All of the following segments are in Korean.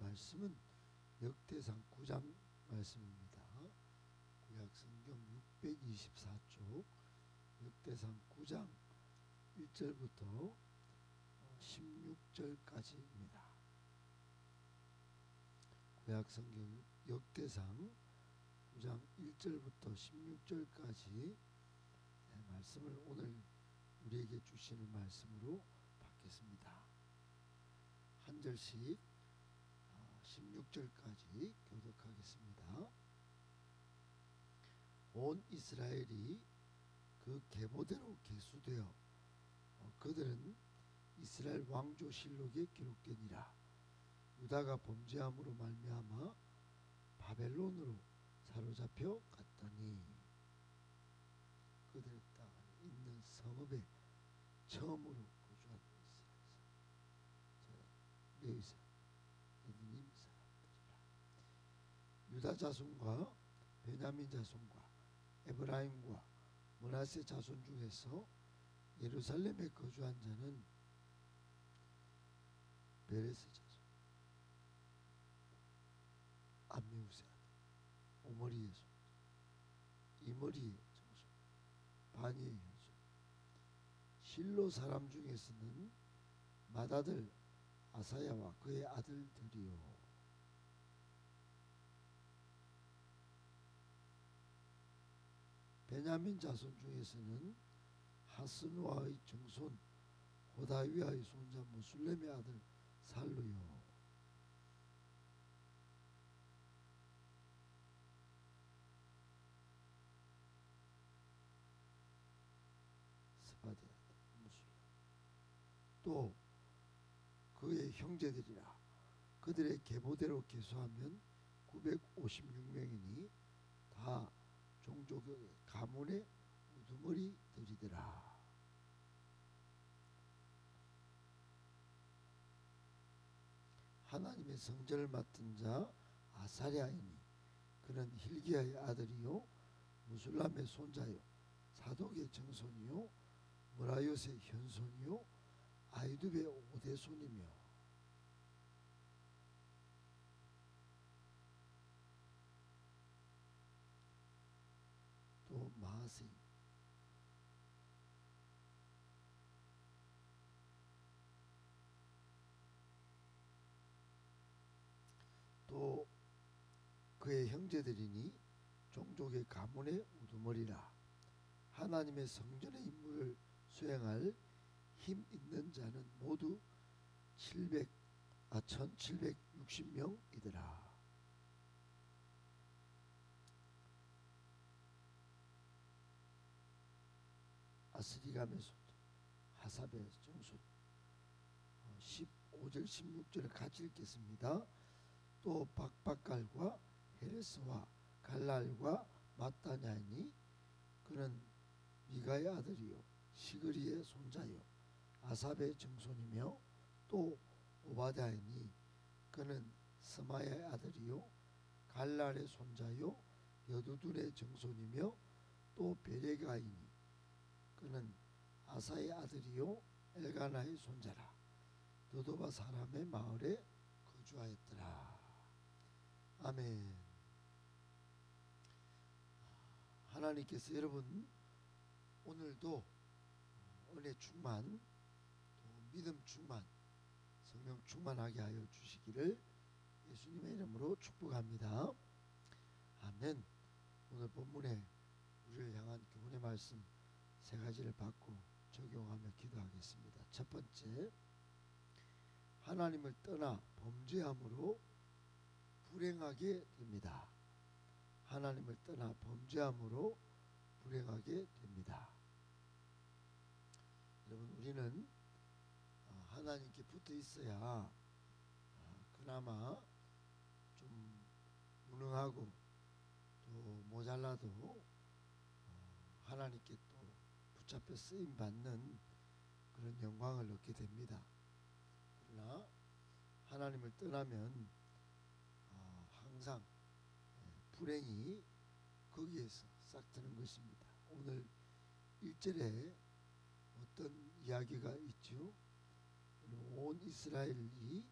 말씀은 역대상 9장 말씀입니다. 구약성경 624쪽 역대상 9장 1절부터 16절까지입니다. 구약성경 역대상 9장 1절부터 16절까지 말씀을 오늘 우리에게 주시는 말씀으로 받겠습니다. 한 절씩 16절까지 교독하겠습니다. 온 이스라엘이 그 계보대로 계수되어 그들은 이스라엘 왕조실록에 기록되니라. 유다가 범죄함으로 말미암아 바벨론으로 사로잡혀 갔더니 그들의 땅 있는 성읍에 처음으로 거주한 이스라엘 레위 사람, 님 사람들이라. 유다 자손과 베냐민 자손과 에브라임과 므낫세 자손 중에서 예루살렘에 거주한 자는 베레스 자손, 암미우세 아들, 오므리의 손, 이므리의 정손, 바니의 현손. 실로 사람 중에서는 맏아들 아사야와 그의 아들들이요. 베냐민 자손 중에서는 하스누아의 정손 호다위아의 손자 무술렘의 아들 살루요. 스바디아 무술렘. 또 그의 형제들이라. 그들의 계보대로 계수하면 956명이니 다 종족의 가문의 우두머리들이더라. 하나님의 성전을 맡은 자 아사랴이니 그는 hil기야의 아들이요 무술람의 손자요 사독의 정손이요 무라요의 현손이요 아이두베의 오대손이며 또 마세 또 그의 형제들이니 종족의 가문의 우두머리라. 하나님의 성전의 임무를 수행할 힘 있는 자는 모두 1760명이더라. 아스리감의 손 하삽의 정손 15절 16절을 같이 읽겠습니다. 또 박박갈과 헤레스와 갈랄과 마따냐니 그는 미가의 아들이요 시그리의 손자요 아삽의 정손이며 또 오바댜이니 그는 스마야의 아들이요 갈랄의 손자요 여두둔의 정손이며 또 베레가이니 그는 아사의 아들이요 엘가나의 손자라. 느도바 사람의 마을에 거주하였더라. 아멘. 하나님께서 여러분 오늘도 은혜 충만 또 믿음 충만 성령 충만하게 하여 주시기를 예수님의 이름으로 축복합니다. 아멘. 오늘 본문에 우리를 향한 교훈의 말씀 세 가지를 받고 적용하며 기도하겠습니다. 첫 번째, 하나님을 떠나 범죄함으로 불행하게 됩니다. 하나님을 떠나 범죄함으로 불행하게 됩니다. 여러분 우리는 하나님께 붙어 있어야 그나마 좀 무능하고 또 모자라도 하나님께 또 붙잡혀 쓰임 받는 그런 영광을 얻게 됩니다. 그러나 하나님을 떠나면 항상 불행이 거기에서 싹 트는 것입니다. 오늘 1절에 어떤 이야기가 있죠? 온 이스라엘이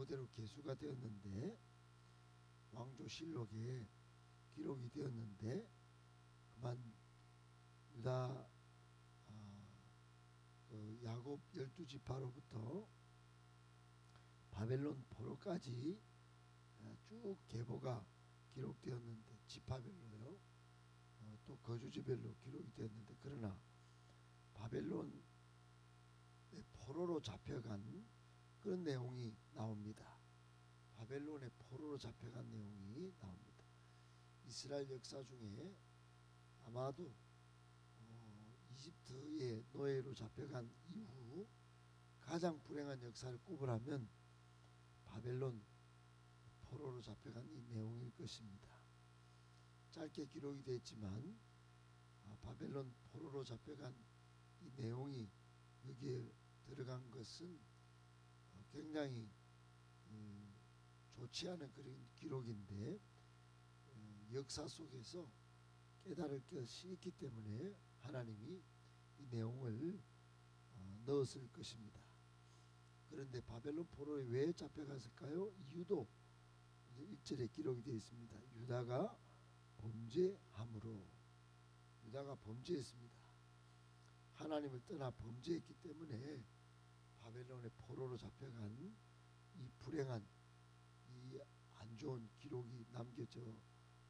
그대로 계수가 되었는데, 왕조실록에 기록이 되었는데, 그만 유다 그 야곱 12지파로부터 바벨론 포로까지 쭉 계보가 기록되었는데, 지파별로요, 또 거주지별로 기록이 되었는데, 그러나 바벨론의 포로로 잡혀간 그런 내용이 나옵니다. 바벨론의 포로로 잡혀간 내용이 나옵니다. 이스라엘 역사 중에 아마도 이집트의 노예로 잡혀간 이후 가장 불행한 역사를 꼽으라면 바벨론 포로로 잡혀간 이 내용일 것입니다. 짧게 기록이 됐지만 바벨론 포로로 잡혀간 이 내용이 여기에 들어간 것은 굉장히 좋지 않은 그런 기록인데, 역사 속에서 깨달을 것이 있기 때문에 하나님이 이 내용을 넣었을 것입니다. 그런데 바벨론 포로에 왜 잡혀갔을까요? 이유도 1절에 기록이 되어 있습니다. 유다가 범죄함으로. 유다가 범죄했습니다. 하나님을 떠나 범죄했기 때문에 바벨론의 포로로 잡혀간 이 불행한, 이 안 좋은 기록이 남겨져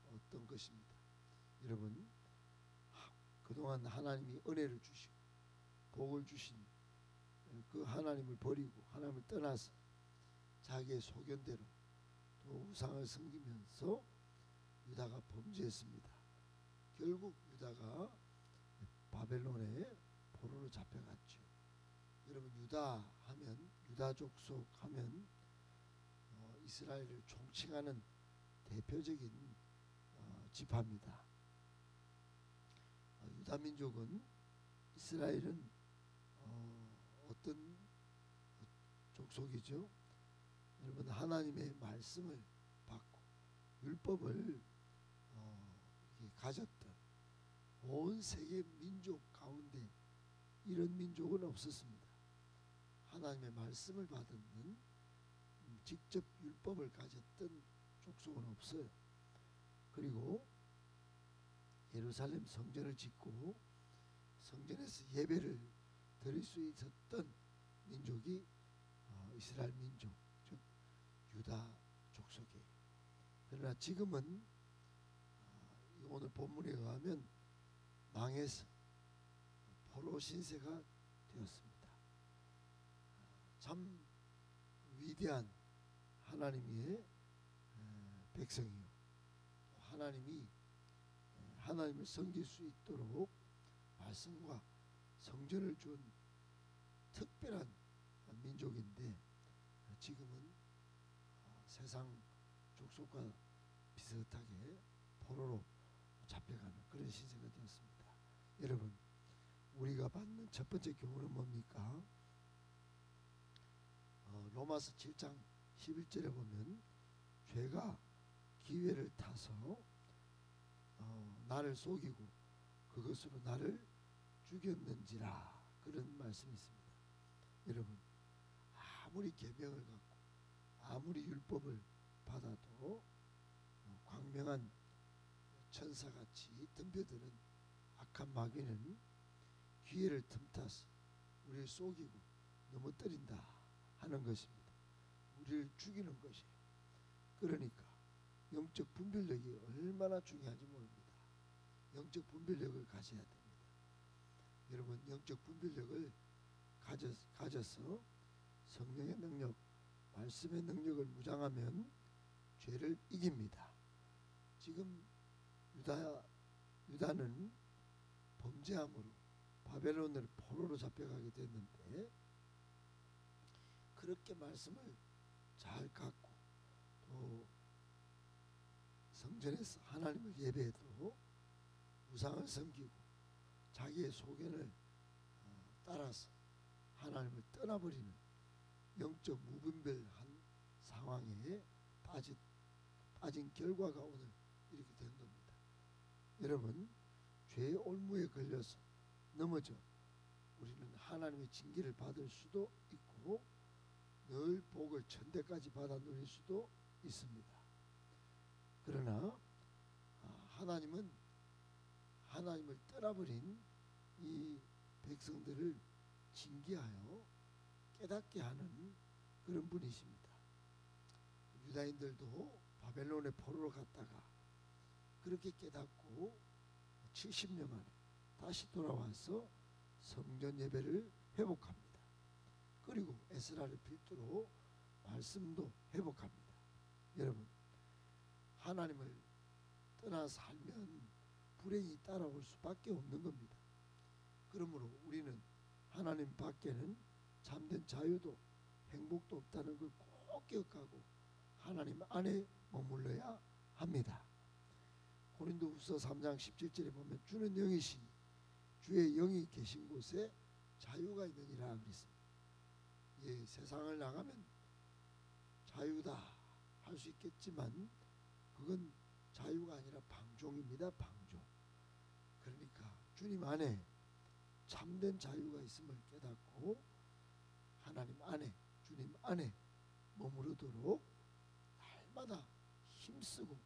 어떤 것입니다. 여러분, 그동안 하나님이 은혜를 주시고 복을 주신 그 하나님을 버리고 하나님을 떠나서 자기의 소견대로 또 우상을 섬기면서 유다가 범죄했습니다. 결국 유다가 바벨론의 포로로 잡혀갔죠. 여러분, 유다 하면, 유다 족속 하면 이스라엘을 총칭하는 대표적인 지파입니다. 유다 민족은, 이스라엘은 어떤 족속이죠? 여러분, 하나님의 말씀을 받고 율법을 가졌던 온 세계 민족 가운데 이런 민족은 없었습니다. 하나님의 말씀을 받은, 직접 율법을 가졌던 족속은 없어요. 그리고 예루살렘 성전을 짓고 성전에서 예배를 드릴 수 있었던 민족이 이스라엘 민족, 즉 유다 족속이에요. 그러나 지금은 오늘 본문에 의하면 망해서 포로 신세가 되었습니다. 참 위대한 하나님의 백성이요, 하나님이 하나님을 섬길 수 있도록 말씀과 성전을 준 특별한 민족인데, 지금은 세상 족속과 비슷하게 포로로 잡혀가는 그런 신세가 되었습니다. 여러분, 우리가 받는 첫 번째 교훈은 뭡니까? 로마서 7장 11절에 보면 죄가 기회를 타서 나를 속이고 그것으로 나를 죽였는지라, 그런 말씀이 있습니다. 여러분, 아무리 계명을 갖고 아무리 율법을 받아도 광명한 천사같이 덤벼드는 악한 마귀는 기회를 틈타서 우리를 속이고 넘어뜨린다 하는 것입니다. 우리를 죽이는 것이에요. 그러니까 영적 분별력이 얼마나 중요한지 모릅니다. 영적 분별력을 가져야 됩니다. 여러분, 영적 분별력을 가져서 성령의 능력, 말씀의 능력을 무장하면 죄를 이깁니다. 지금 유다는 범죄함으로 바벨론으로 포로로 잡혀가게 됐는데, 그렇게 말씀을 잘 갖고 또 성전에서 하나님을 예배해도 우상을 섬기고 자기의 소견을 따라서 하나님을 떠나버리는 영적 무분별한 상황에 빠진 결과가 오늘 이렇게 된 겁니다. 여러분, 죄의 올무에 걸려서 넘어져 우리는 하나님의 징계를 받을 수도 있고, 늘 복을 천대까지 받아 누릴 수도 있습니다. 그러나 하나님은 하나님을 떠나버린 이 백성들을 징계하여 깨닫게 하는 그런 분이십니다. 유다인들도 바벨론의 포로로 갔다가 그렇게 깨닫고 70년 만에 다시 돌아와서 성전 예배를 회복합니다. 그리고 에스라를 필두로 말씀도 회복합니다. 여러분, 하나님을 떠나 살면 불행이 따라올 수밖에 없는 겁니다. 그러므로 우리는 하나님 밖에는 참된 자유도 행복도 없다는 걸 꼭 기억하고 하나님 안에 머물러야 합니다. 고린도후서 3장 17절에 보면 주는 영이시니 주의 영이 계신 곳에 자유가 있느니라 그랬습니다. 예, 세상을 나가면 자유다 할 수 있겠지만 그건 자유가 아니라 방종입니다. 방종. 그러니까 주님 안에 참된 자유가 있음을 깨닫고 하나님 안에, 주님 안에 머무르도록 날마다 힘쓰고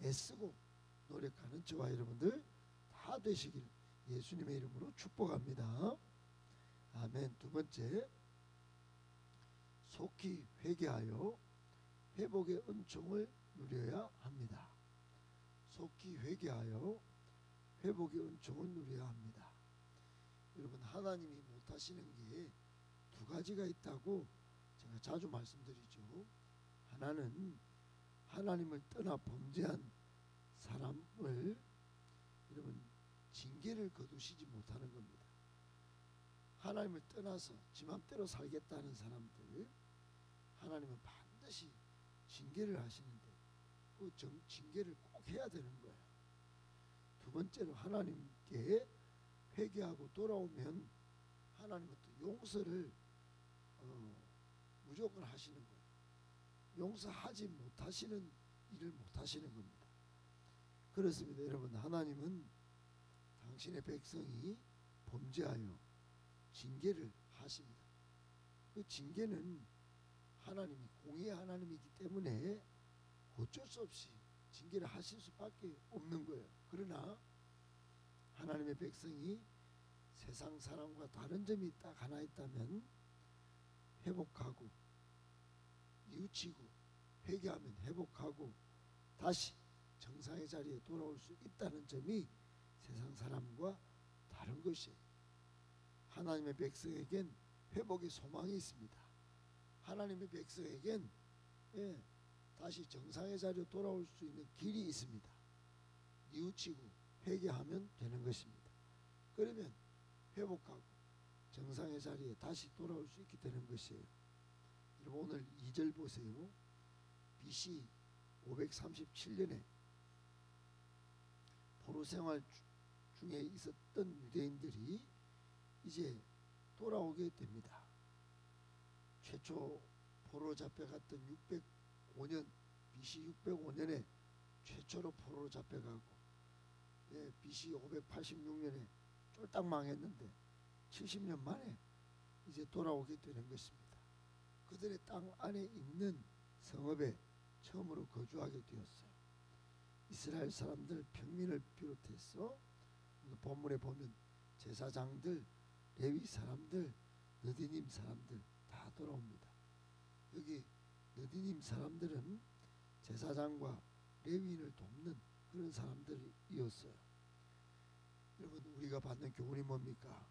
애쓰고 노력하는 저와 여러분들 다 되시길 예수님의 이름으로 축복합니다. 아멘. 두 번째, 속히 회개하여 회복의 은총을 누려야 합니다. 속히 회개하여 회복의 은총을 누려야 합니다. 여러분, 하나님이 못하시는 게 두 가지가 있다고 제가 자주 말씀드리죠. 하나는 하나님을 떠나 범죄한 사람을 여러분 징계를 거두시지 못하는 겁니다. 하나님을 떠나서 지 맘대로 살겠다는 사람들 하나님은 반드시 징계를 하시는데 그 징계를 꼭 해야 되는 거예요. 두 번째로 하나님께 회개하고 돌아오면 하나님은 또 용서를 무조건 하시는 거예요. 용서하지 못하시는 일을 못하시는 겁니다. 그렇습니다. 여러분, 하나님은 당신의 백성이 범죄하여 징계를 하십니다. 그 징계는 하나님이 공의의 하나님이기 때문에 어쩔 수 없이 징계를 하실 수밖에 없는 거예요. 그러나 하나님의 백성이 세상 사람과 다른 점이 딱 하나 있다면 회복하고 뉘우치고 회개하면 회복하고 다시 정상의 자리에 돌아올 수 있다는 점이 세상 사람과 다른 것이에요. 하나님의 백성에겐 회복의 소망이 있습니다. 하나님의 백성에겐 다시 정상의 자리로 돌아올 수 있는 길이 있습니다. 뉘우치고 회개하면 되는 것입니다. 그러면 회복하고 정상의 자리에 다시 돌아올 수 있게 되는 것이에요. 여러분, 오늘 2절 보세요. BC 537년에 포로 생활 중에 있었던 유대인들이 이제 돌아오게 됩니다. 최초 포로 잡혀갔던 605년 BC 605년에 최초로 포로로 잡혀가고 BC 586년에 쫄딱 망했는데 70년 만에 이제 돌아오게 되는 것입니다. 그들의 땅 안에 있는 성읍에 처음으로 거주하게 되었어요. 이스라엘 사람들 평민을 비롯해서 본문에 보면 제사장들, 레위 사람들, 느디님 사람들 다 돌아옵니다. 여기 느디님 사람들은 제사장과 레위인을 돕는 그런 사람들이었어요. 여러분, 우리가 받는 교훈이 뭡니까?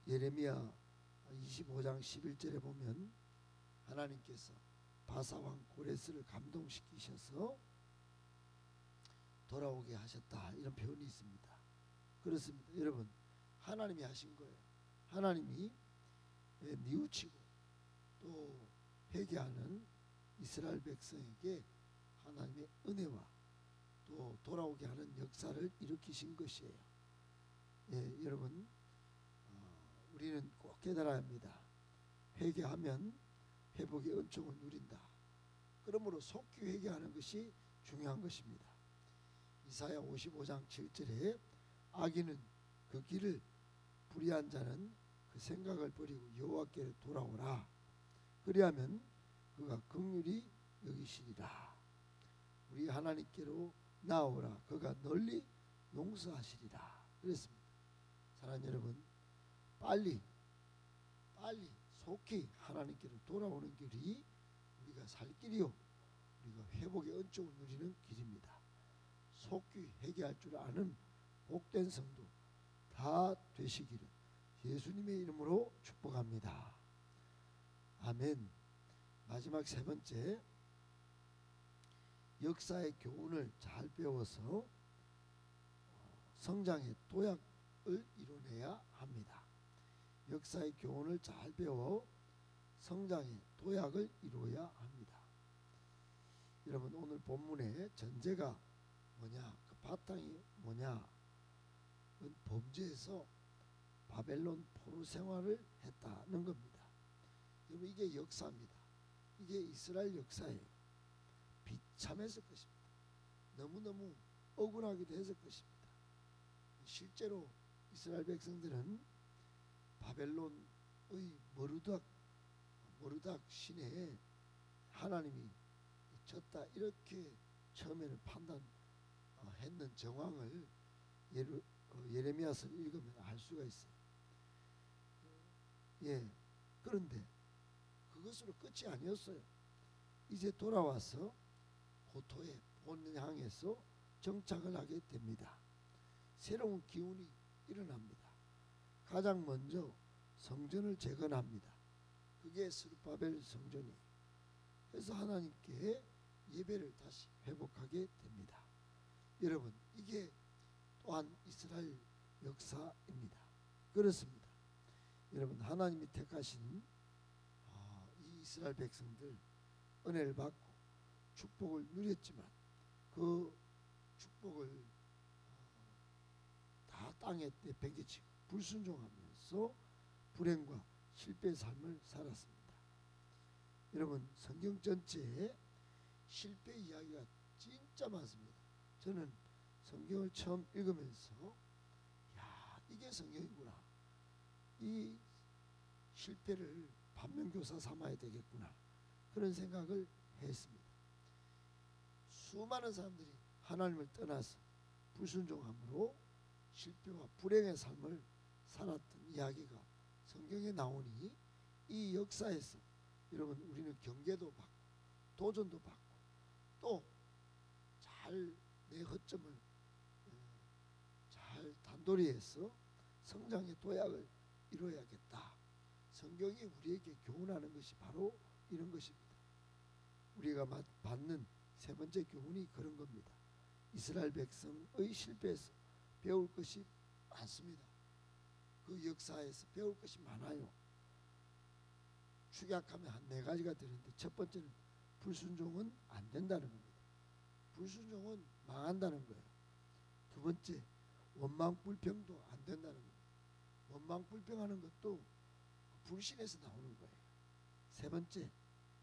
예레미야 25장 11절에 보면 하나님께서 바사왕 고레스를 감동시키셔서 돌아오게 하셨다, 이런 표현이 있습니다. 그렇습니다. 여러분, 하나님이 하신 거예요. 하나님이 뉘우치고 또 회개하는 이스라엘 백성에게 하나님의 은혜와 또 돌아오게 하는 역사를 일으키신 것이에요. 여러분, 우리는 꼭 깨달아야 합니다. 회개하면 회복의 은총을 누린다. 그러므로 속히 회개하는 것이 중요한 것입니다. 이사야 55장 7절에 악인은 그 길을 불의한 자는 그 그 생각을 버리고 여호와께로 돌아오라. 그리하면 그가 긍휼히 여기시리라. 우리 하나님께로 나오라. 그가 널리 용서하시리라. 그랬습니다. 사랑하는 여러분, 빨리 속히 하나님께로 돌아오는 길이 우리가 살 길이요, 우리가 회복의 은총을 누리는 길입니다. 속히 회개할 줄 아는 복된 성도 다 되시기를 예수님의 이름으로 축복합니다. 아멘. 마지막 세 번째, 역사의 교훈을 잘 배워서 성장의 도약을 이뤄내야 합니다. 역사의 교훈을 잘 배워 성장의 도약을 이루어야 합니다. 여러분, 오늘 본문의 전제가 뭐냐, 그 바탕이 뭐냐, 범죄에서 바벨론 포로 생활을 했다는 겁니다. 여러분, 이게 역사입니다. 이게 이스라엘 역사예요. 비참했을 것입니다. 너무너무 억울하기도 했을 것입니다. 실제로 이스라엘 백성들은 바벨론의 머르닥 신에 하나님이 졌다, 이렇게 처음에는 판단했는 정황을 예레미야서를 읽으면 알 수가 있어요. 그런데 그것으로 끝이 아니었어요. 이제 돌아와서 고토의 본향에서 정착을 하게 됩니다. 새로운 기운이 일어납니다. 가장 먼저 성전을 재건합니다. 그게 스룹바벨 성전이에요. 그래서 하나님께 예배를 다시 회복하게 됩니다. 여러분, 이게 또한 이스라엘 역사입니다. 그렇습니다. 여러분, 하나님이 택하신 이 이스라엘 백성들 은혜를 받고 축복을 누렸지만 그 축복을 다 땅에 내팽개치고 불순종하면서 불행과 실패의 삶을 살았습니다. 여러분, 성경 전체에 실패 이야기가 진짜 많습니다. 저는 성경을 처음 읽으면서 이게 성경이구나, 이 실패를 반면교사 삼아야 되겠구나, 그런 생각을 했습니다. 수많은 사람들이 하나님을 떠나서 불순종함으로 실패와 불행의 삶을 살았던 이야기가 성경에 나오니 이 역사에서 여러분, 우리는 경계도 받고 도전도 받고 또 잘 내 허점을 잘 단도리해서 성장의 도약을 이루어야겠다. 성경이 우리에게 교훈하는 것이 바로 이런 것입니다. 우리가 받는 세 번째 교훈이 그런 겁니다. 이스라엘 백성의 실패에서 배울 것이 많습니다. 그 역사에서 배울 것이 많아요. 축약하면 한 네 가지가 되는데, 첫 번째는 불순종은 안 된다는 겁니다. 불순종은 망한다는 거예요. 두 번째, 원망불평도 안 된다는 겁니다. 원망불평하는 것도 불신에서 나오는 거예요. 세 번째,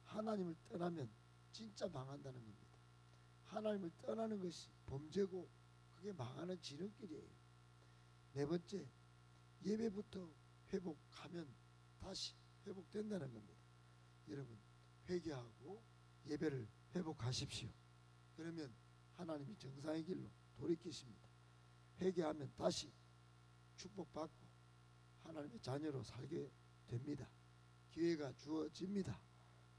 하나님을 떠나면 진짜 망한다는 겁니다. 하나님을 떠나는 것이 범죄고 그게 망하는 지름길이에요. 네 번째, 예배부터 회복하면 다시 회복된다는 겁니다. 여러분, 회개하고 예배를 회복하십시오. 그러면 하나님이 정상의 길로 돌이키십니다. 회개하면 다시 축복받고 하나님의 자녀로 살게 됩니다. 기회가 주어집니다.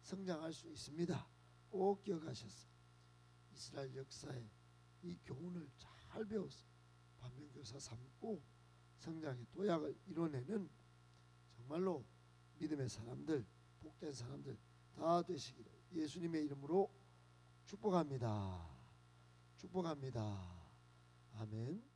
성장할 수 있습니다. 꼭 기억하셨어요. 이스라엘 역사의 이 교훈을 잘 배워서 반면교사 삼고 성장의 도약을 이뤄내는 정말로 믿음의 사람들, 복된 사람들 다 되시기를 예수님의 이름으로 축복합니다. 축복합니다. 아멘.